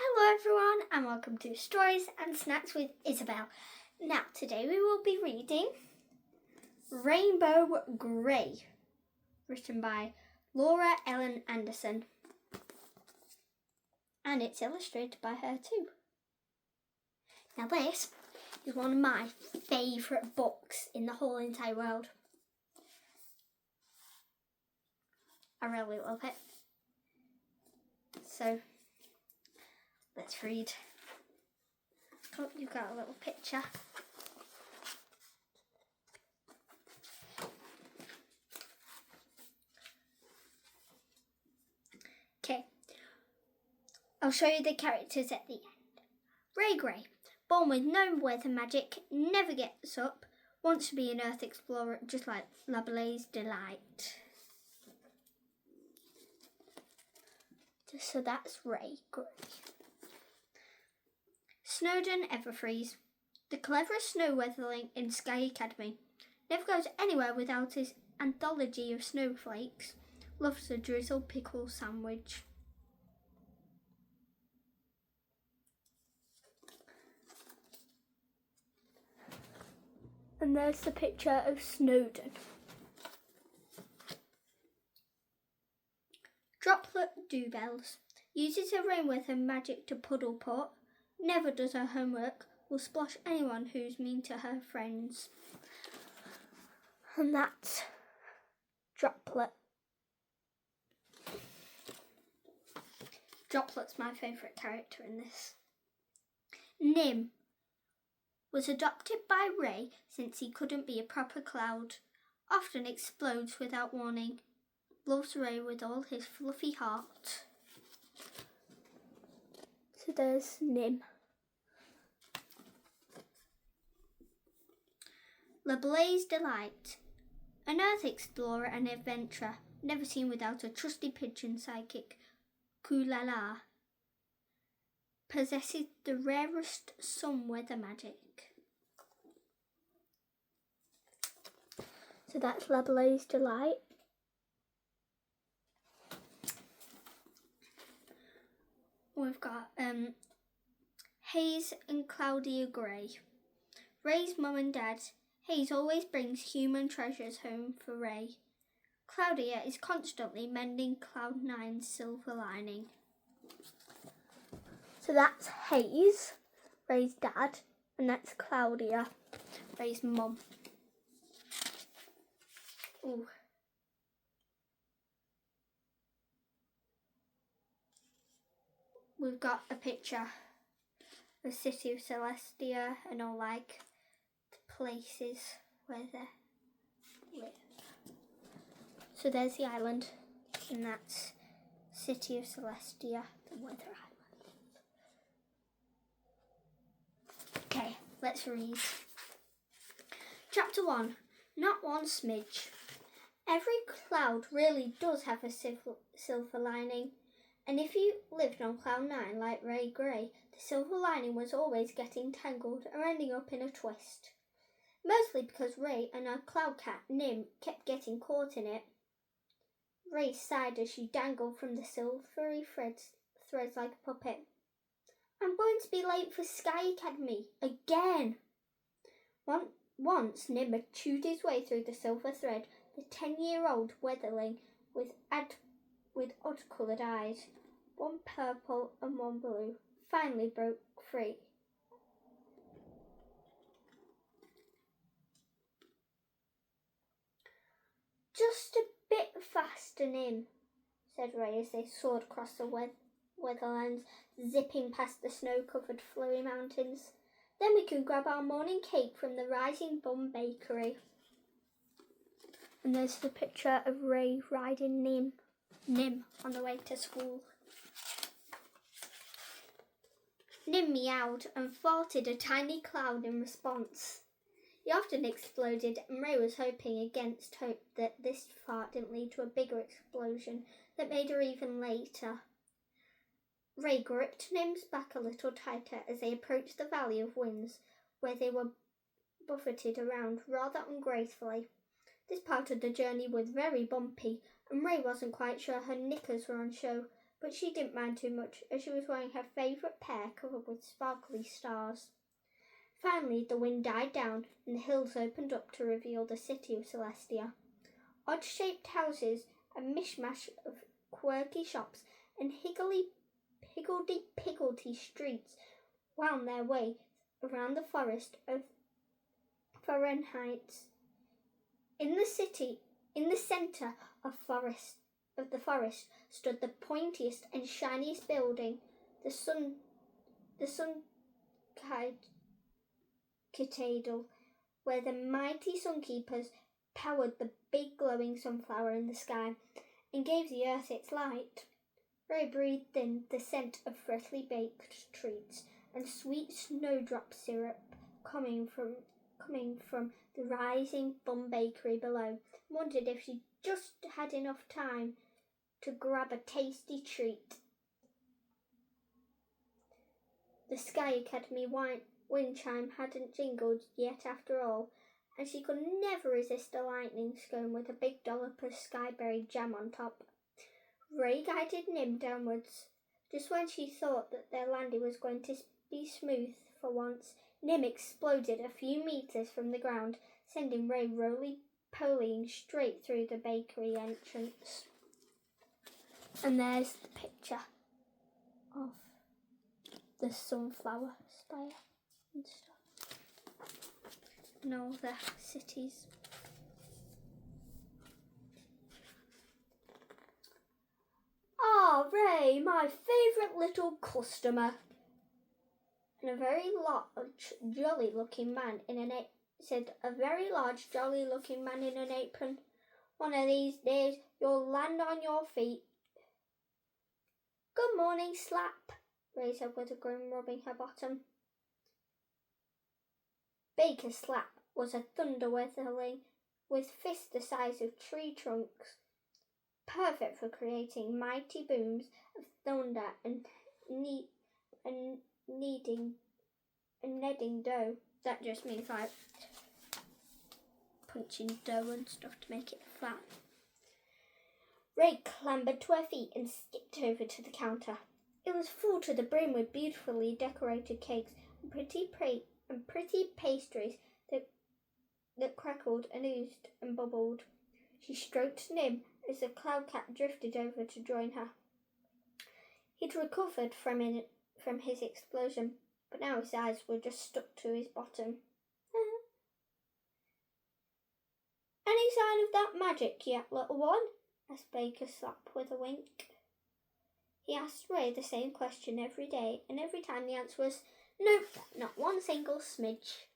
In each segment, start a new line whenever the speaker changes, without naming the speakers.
Hello everyone and welcome to Stories and Snacks with Isabel. Now today we will be reading Rainbow Grey, written by Laura Ellen Anderson, and it's illustrated by her too. Now this is one of my favourite books in the whole entire world. I really love it. So let's read. Oh, you've got a little picture. Okay, I'll show you the characters at the end. Ray Grey, born with no weather magic, never gets up, wants to be an Earth explorer just like Lablaze Delight. So that's Ray Grey. Snowdon Everfreeze, the cleverest snow weatherling in Sky Academy. Never goes anywhere without his anthology of snowflakes. Loves a drizzle pickle sandwich. And there's the picture of Snowdon. Droplet Doorbells, uses her rain weather magic to puddle port. Never does her homework, will splosh anyone who's mean to her friends. And that's Droplet. Droplet's my favourite character in this. Nim was adopted by Ray since he couldn't be a proper cloud. Often explodes without warning. Loves Ray with all his fluffy heart. So there's Nim. Lablaze Delight, an Earth explorer and adventurer, never seen without a trusty pigeon sidekick, Kulala. Possesses the rarest sun weather magic. So that's Lablaze Delight. We've got Hayes and Claudia Grey. Ray's mum and dad. Hayes always brings human treasures home for Ray. Claudia is constantly mending Cloud9's silver lining. So that's Hayes, Ray's dad, and that's Claudia, Ray's mum. Ooh. We've got a picture of the city of Celestia and all like the places where they live. So there's the island, and that's city of Celestia, the weather island. Okay, let's read. Chapter 1. Not one smidge. Every cloud really does have a silver lining. And if you lived on Cloud9 like Ray Grey, the silver lining was always getting tangled or ending up in a twist. Mostly because Ray and her cloud cat, Nim, kept getting caught in it. Ray sighed as she dangled from the silvery threads like a puppet. I'm going to be late for Sky Academy again. Once Nim had chewed his way through the silver thread, the 10-year-old weatherling with odd-coloured eyes, one purple and one blue, finally broke free. Just a bit faster, Nim, said Ray as they soared across the weatherlands, zipping past the snow-covered Flurry Mountains. Then we can grab our morning cake from the Rising Bun Bakery. And there's the picture of Ray riding Nim on the way to school. Nim meowed and farted a tiny cloud in response. He often exploded, and Ray was hoping against hope that this fart didn't lead to a bigger explosion that made her even later. Ray gripped Nim's back a little tighter as they approached the Valley of Winds, where they were buffeted around rather ungracefully. This part of the journey was very bumpy, and Ray wasn't quite sure her knickers were on show, but she didn't mind too much as she was wearing her favourite pair covered with sparkly stars. Finally, the wind died down and the hills opened up to reveal the city of Celestia. Odd-shaped houses, a mishmash of quirky shops, and higgledy-piggledy streets wound their way around the forest of Fahrenheit. In the centre of the forest, stood the pointiest and shiniest building, the Sun Cathedral, where the mighty Sunkeepers powered the big glowing sunflower in the sky and gave the earth its light. Ray breathed in the scent of freshly baked treats and sweet snowdrop syrup coming from the rising Bun Bakery below, wondered if she just had enough time to grab a tasty treat. The Sky Academy wind chime hadn't jingled yet after all, and she could never resist a lightning scone with a big dollop of skyberry jam on top. Ray guided Nim downwards. Just when she thought that their landing was going to be smooth for once, Nim exploded a few metres from the ground, sending Ray roly-polying straight through the bakery entrance. And there's the picture of the sunflower spire and stuff, and all the cities. Ah, Ray, my favourite little customer. And a very large, jolly-looking man in an apron. One of these days, you'll land on your feet. Good morning, Slap, Ray said with a grin, rubbing her bottom. Baker Slap was a thunder-weatherling with fists the size of tree trunks, perfect for creating mighty booms of thunder and kneading dough. That just means like punching dough and stuff to make it flat. Ray clambered to her feet and skipped over to the counter. It was full to the brim with beautifully decorated cakes and pretty pastries that crackled and oozed and bubbled. She stroked Nim as the cloud cat drifted over to join her. He'd recovered from his explosion, but now his eyes were just stuck to his bottom. Any sign of that magic yet, little one? Asked Baker Slap with a wink. He asked Ray the same question every day, and every time the answer was, nope, not one single smidge.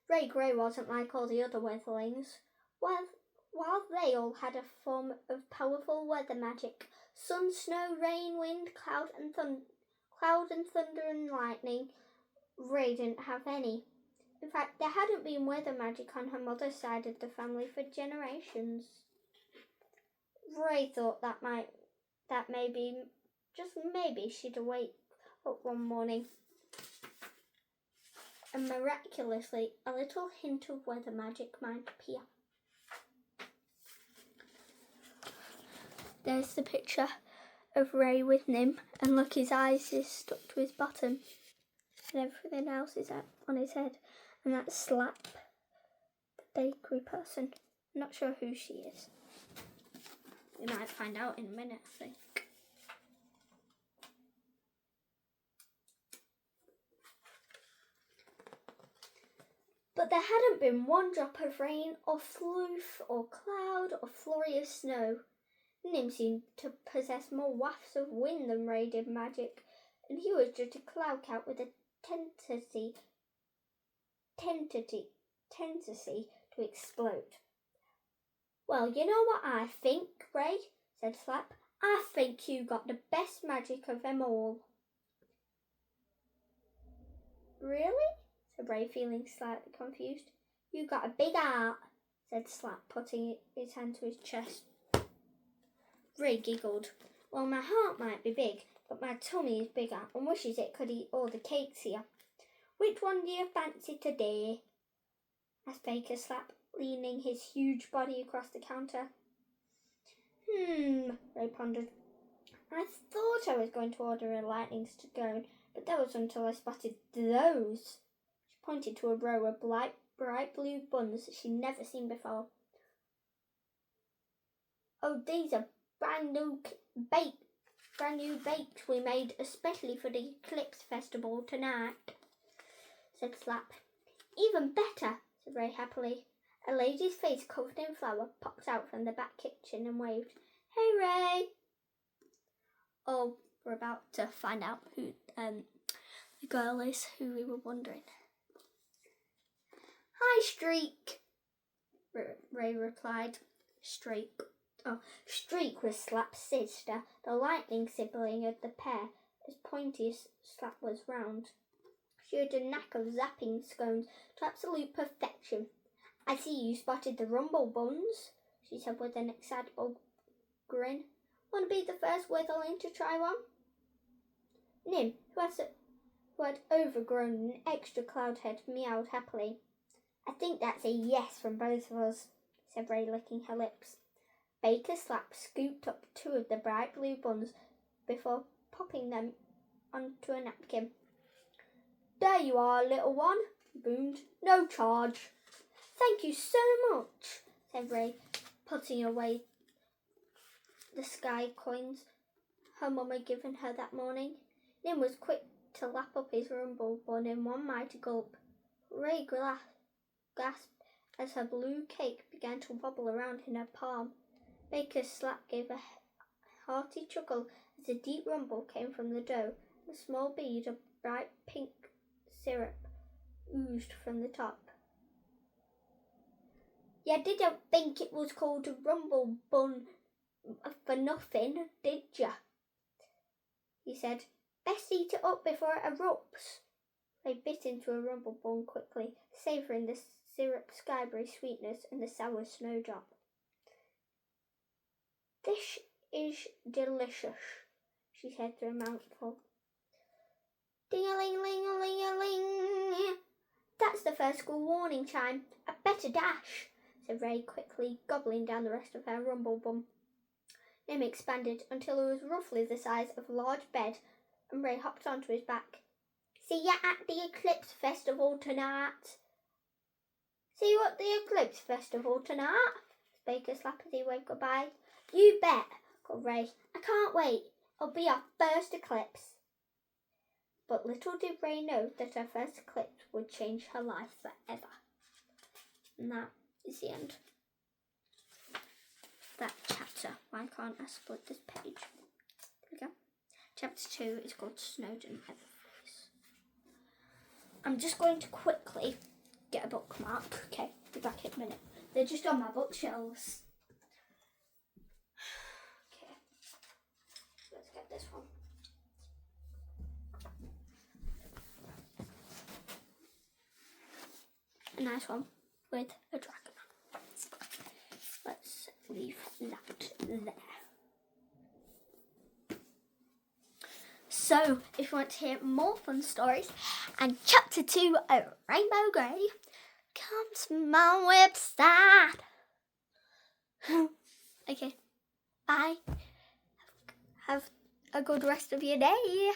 Ray Gray wasn't like all the other weatherlings. While they all had a form of powerful weather magic, sun, snow, rain, wind, cloud and thunder and lightning, Ray didn't have any. In fact, there hadn't been weather magic on her mother's side of the family for generations. Ray thought that maybe, just maybe, she'd wake up one morning and miraculously a little hint of weather magic might appear. There's the picture of Ray with Nim, and look, his eyes is stuck to his bottom and everything else is on his head, and that's Slap, the bakery person. I'm not sure who she is. We might find out in a minute, I think. But there hadn't been one drop of rain or floof or cloud or flurry of snow. Nim seemed to possess more wafts of wind than Ray did magic, and he was just a cloud cat with a tendency to explode. Well, you know what I think, Ray, said Slap. I think you got the best magic of them all. Really? Said Ray, feeling slightly confused. You got a big heart, said Slap, putting his hand to his chest. Ray giggled. Well, my heart might be big, but my tummy is bigger and wishes it could eat all the cakes here. Which one do you fancy today? Asked Baker Slap, leaning his huge body across the counter. Ray pondered. I thought I was going to order a lightning stone, but that was until I spotted those. She pointed to a row of bright blue buns she'd never seen before. Oh, these are brand new baked we made especially for the Eclipse Festival tonight, said Slap. Even better, said Ray happily. A lady's face covered in flour popped out from the back kitchen and waved. Hey, Ray. Oh, we're about to find out who the girl is who we were wondering. Hi, Streak, Ray replied. Streak was Slap's sister, the lightning sibling of the pair, as pointy as Slap was round. She had a knack of zapping scones to absolute perfection. I see you spotted the rumble buns, she said with an excitable grin. Want to be the first Witherling to try one? Nim, who had overgrown an extra cloud head, meowed happily. I think that's a yes from both of us, said Ray, licking her lips. Baker Slap scooped up 2 of the bright blue buns before popping them onto a napkin. There you are, little one, he boomed. No charge. Thank you so much, said Ray, putting away the sky coins her mum had given her that morning. Nim was quick to lap up his rumble bun in one mighty gulp. Ray gasped as her blue cake began to wobble around in her palm. Baker's Slap gave a hearty chuckle as a deep rumble came from the dough. A small bead of bright pink syrup oozed from the top. You didn't think it was called a rumble bun for nothing, did ya? He said. Best eat it up before it erupts. They bit into a rumble bun quickly, savouring the syrup skyberry sweetness and the sour snowdrop. This is delicious, she said through a mouthful. Ding-a-ling-ling-a-ling-a-ling. That's the first school warning chime. I better dash, said Ray quickly, gobbling down the rest of her rumble bun. Nim expanded until it was roughly the size of a large bed, and Ray hopped onto his back. See ya at the Eclipse Festival tonight. See you at the Eclipse Festival tonight, Baker Slap as he waved goodbye. You bet, called Ray. I can't wait. It'll be our first eclipse. But little did Ray know that her first eclipse would change her life forever. And that is the end of that chapter. Why can't I split this page? There we go. Chapter 2 is called Snowdon Everface. I'm just going to quickly get a bookmark. Okay, be back in a minute. They're just on my bookshelves. Okay, let's get this one. A nice one with a dragon. Let's leave that there. So, if you want to hear more fun stories and chapter 2 of Rainbow Grey, come to my website. Okay, bye. Have a good rest of your day.